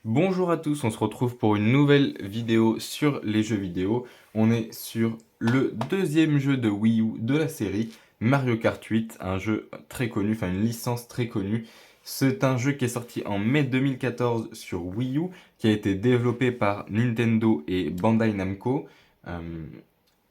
Bonjour à tous, on se retrouve pour une nouvelle vidéo sur les jeux vidéo. On est sur le deuxième jeu de Wii U de la série, Mario Kart 8, un jeu très connu, enfin une licence très connue. C'est un jeu qui est sorti en mai 2014 sur Wii U, qui a été développé par Nintendo et Bandai Namco. Euh,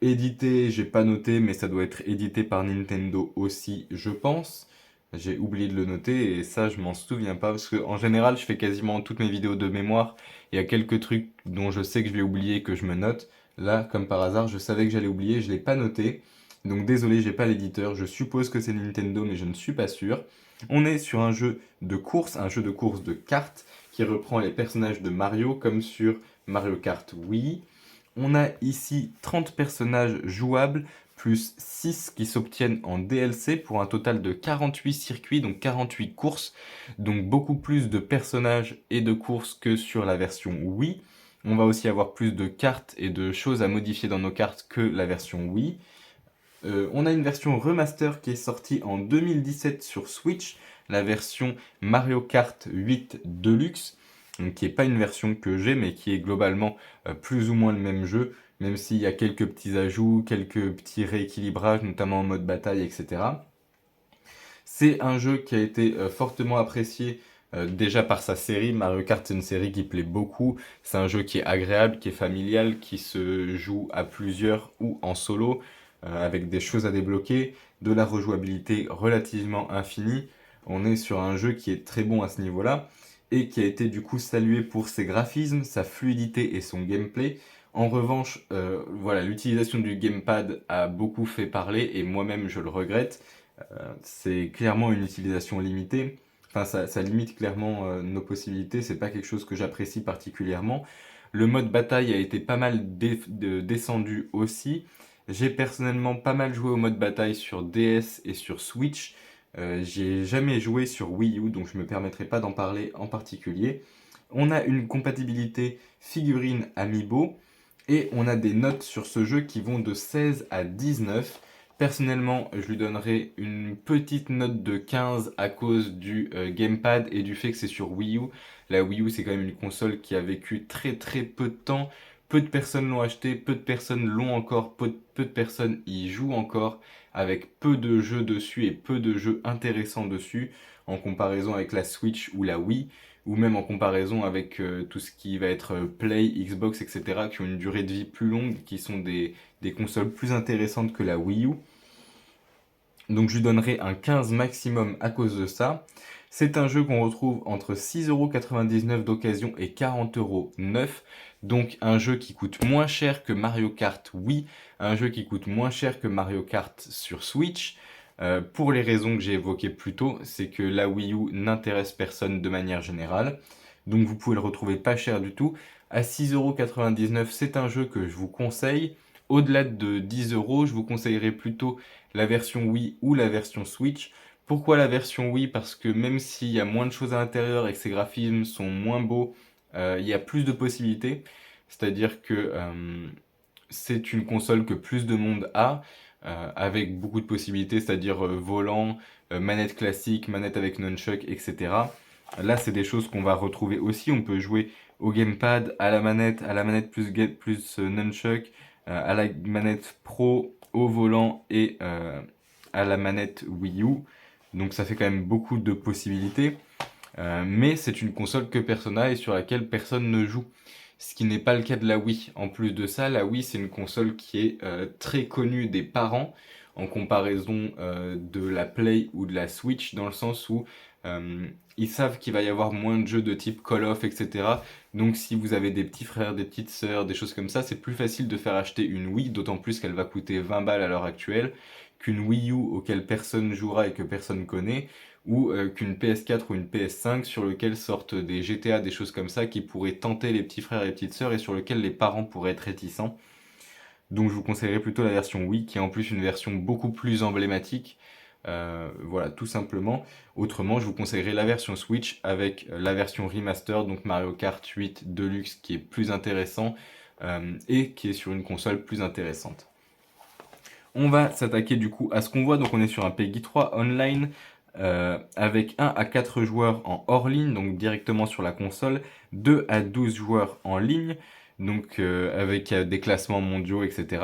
Édité, j'ai pas noté, mais ça doit être édité par Nintendo aussi, je pense. J'ai oublié de le noter et ça, je m'en souviens pas parce que en général, je fais quasiment toutes mes vidéos de mémoire. Il y a quelques trucs dont je sais que je vais oublier que je me note. Là, comme par hasard, je savais que j'allais oublier, je l'ai pas noté. Donc désolé, j'ai pas l'éditeur. Je suppose que c'est Nintendo, mais je ne suis pas sûr. On est sur un jeu de course, un jeu de course de cartes qui reprend les personnages de Mario comme sur Mario Kart Wii. On a ici 30 personnages jouables, plus 6 qui s'obtiennent en DLC pour un total de 48 circuits, donc 48 courses, donc beaucoup plus de personnages et de courses que sur la version Wii. On va aussi avoir plus de cartes et de choses à modifier dans nos cartes que la version Wii. On a une version remaster qui est sortie en 2017 sur Switch, la version Mario Kart 8 Deluxe, donc qui n'est pas une version que j'ai, mais qui est globalement plus ou moins le même jeu, même s'il y a quelques petits ajouts, quelques petits rééquilibrages, notamment en mode bataille, etc. C'est un jeu qui a été fortement apprécié déjà par sa série. Mario Kart, c'est une série qui plaît beaucoup. C'est un jeu qui est agréable, qui est familial, qui se joue à plusieurs ou en solo, avec des choses à débloquer, de la rejouabilité relativement infinie. On est sur un jeu qui est très bon à ce niveau-là et qui a été du coup salué pour ses graphismes, sa fluidité et son gameplay. En revanche, voilà, l'utilisation du gamepad a beaucoup fait parler et moi-même je le regrette. C'est clairement une utilisation limitée. Enfin, ça limite clairement nos possibilités. C'est pas quelque chose que j'apprécie particulièrement. Le mode bataille a été pas mal descendu aussi. J'ai personnellement pas mal joué au mode bataille sur DS et sur Switch. J'ai jamais joué sur Wii U, donc je me permettrai pas d'en parler en particulier. On a une compatibilité figurine Amiibo et on a des notes sur ce jeu qui vont de 16 à 19. Personnellement, je lui donnerais une petite note de 15 à cause du gamepad et du fait que c'est sur Wii U. La Wii U, c'est quand même une console qui a vécu très très peu de temps. Peu de personnes l'ont acheté, peu de personnes l'ont encore, peu de personnes y jouent encore, avec peu de jeux dessus et peu de jeux intéressants dessus, en comparaison avec la Switch ou la Wii, ou même en comparaison avec tout ce qui va être Play, Xbox, etc., qui ont une durée de vie plus longue, qui sont des consoles plus intéressantes que la Wii U. Donc je lui donnerai un 15 maximum à cause de ça. C'est un jeu qu'on retrouve entre 6,99€ d'occasion et 40€ neuf. Donc un jeu qui coûte moins cher que Mario Kart Wii, un jeu qui coûte moins cher que Mario Kart sur Switch. Pour les raisons que j'ai évoquées plus tôt, c'est que la Wii U n'intéresse personne de manière générale. Donc vous pouvez le retrouver pas cher du tout. À 6,99€, c'est un jeu que je vous conseille. Au-delà de 10€, je vous conseillerais plutôt la version Wii ou la version Switch. Pourquoi la version Wii? Parce que même s'il y a moins de choses à l'intérieur et que ses graphismes sont moins beaux, il y a plus de possibilités. C'est-à-dire que c'est une console que plus de monde a, avec beaucoup de possibilités, c'est-à-dire volant, manette classique, manette avec nunchuck, etc. Là, c'est des choses qu'on va retrouver aussi. On peut jouer au gamepad, à la manette plus nunchuck, à la manette pro, au volant et à la manette Wii U. Donc ça fait quand même beaucoup de possibilités. Mais c'est une console que personne n'a et sur laquelle personne ne joue. Ce qui n'est pas le cas de la Wii. En plus de ça, la Wii c'est une console qui est très connue des parents en comparaison de la Play ou de la Switch, dans le sens où ils savent qu'il va y avoir moins de jeux de type Call of, etc. Donc si vous avez des petits frères, des petites sœurs, des choses comme ça, c'est plus facile de faire acheter une Wii, d'autant plus qu'elle va coûter 20 balles à l'heure actuelle, qu'une Wii U auquel personne jouera et que personne connaît, ou qu'une PS4 ou une PS5 sur lequel sortent des GTA, des choses comme ça, qui pourraient tenter les petits frères et les petites sœurs et sur lequel les parents pourraient être réticents. Donc je vous conseillerais plutôt la version Wii, qui est en plus une version beaucoup plus emblématique. Voilà, tout simplement. Autrement, je vous conseillerais la version Switch avec la version remaster, donc Mario Kart 8 Deluxe, qui est plus intéressant et qui est sur une console plus intéressante. On va s'attaquer du coup à ce qu'on voit. Donc on est sur un PEGI 3 online avec 1 à 4 joueurs en hors ligne, donc directement sur la console, 2 à 12 joueurs en ligne, donc avec des classements mondiaux, etc.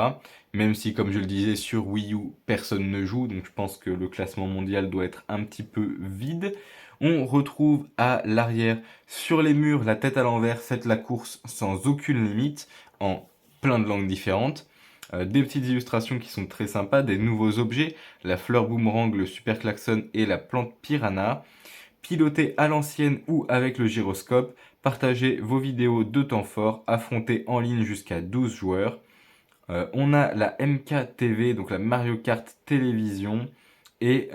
Même si, comme je le disais, sur Wii U, personne ne joue, donc je pense que le classement mondial doit être un petit peu vide. On retrouve à l'arrière, sur les murs, la tête à l'envers, faites la course sans aucune limite, en plein de langues différentes. Des petites illustrations qui sont très sympas, des nouveaux objets, la fleur boomerang, le super klaxon et la plante piranha. Piloter à l'ancienne ou avec le gyroscope, partagez vos vidéos de temps fort, affrontez en ligne jusqu'à 12 joueurs. On a la MK TV, donc la Mario Kart télévision, et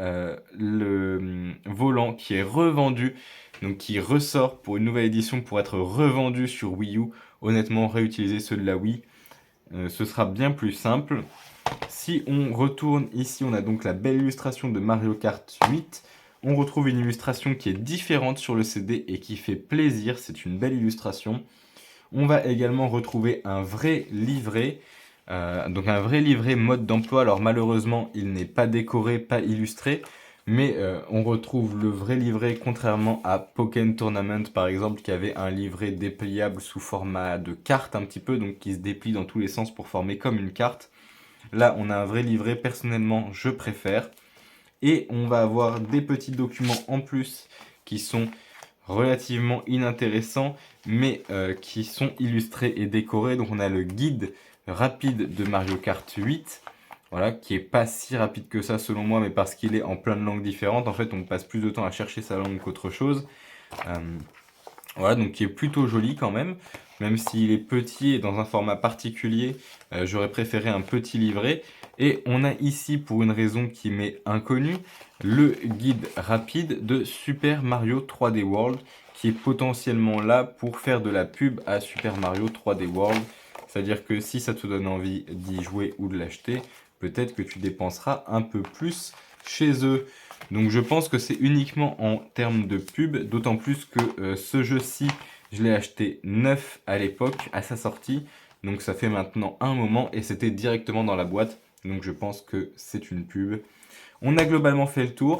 le volant qui est revendu, donc qui ressort pour une nouvelle édition pour être revendu sur Wii U. Honnêtement, réutiliser ceux de la Wii, ce sera bien plus simple. Si on retourne ici, on a donc la belle illustration de Mario Kart 8. On retrouve une illustration qui est différente sur le CD et qui fait plaisir, c'est une belle illustration. On va également retrouver un vrai livret, donc un vrai livret mode d'emploi. Alors malheureusement, il n'est pas décoré, pas illustré, mais on retrouve le vrai livret, contrairement à Pokémon Tournament par exemple, qui avait un livret dépliable sous format de carte un petit peu, donc qui se déplie dans tous les sens pour former comme une carte. Là, on a un vrai livret, personnellement, je préfère. Et on va avoir des petits documents en plus qui sont relativement inintéressants, mais qui sont illustrés et décorés. Donc on a le guide rapide de Mario Kart 8, voilà, qui est pas si rapide que ça selon moi, mais parce qu'il est en plein de langues différentes. En fait, on passe plus de temps à chercher sa langue qu'autre chose. Voilà, donc qui est plutôt joli quand même s'il est petit et dans un format particulier, j'aurais préféré un petit livret. Et on a ici, pour une raison qui m'est inconnue, le guide rapide de Super Mario 3D World, qui est potentiellement là pour faire de la pub à Super Mario 3D World. C'est-à-dire que si ça te donne envie d'y jouer ou de l'acheter, peut-être que tu dépenseras un peu plus chez eux. Donc je pense que c'est uniquement en termes de pub, d'autant plus que ce jeu-ci, je l'ai acheté neuf à l'époque, à sa sortie. Donc ça fait maintenant un moment et c'était directement dans la boîte. Donc je pense que c'est une pub. On a globalement fait le tour.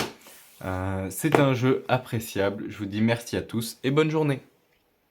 C'est un jeu appréciable. Je vous dis merci à tous et bonne journée.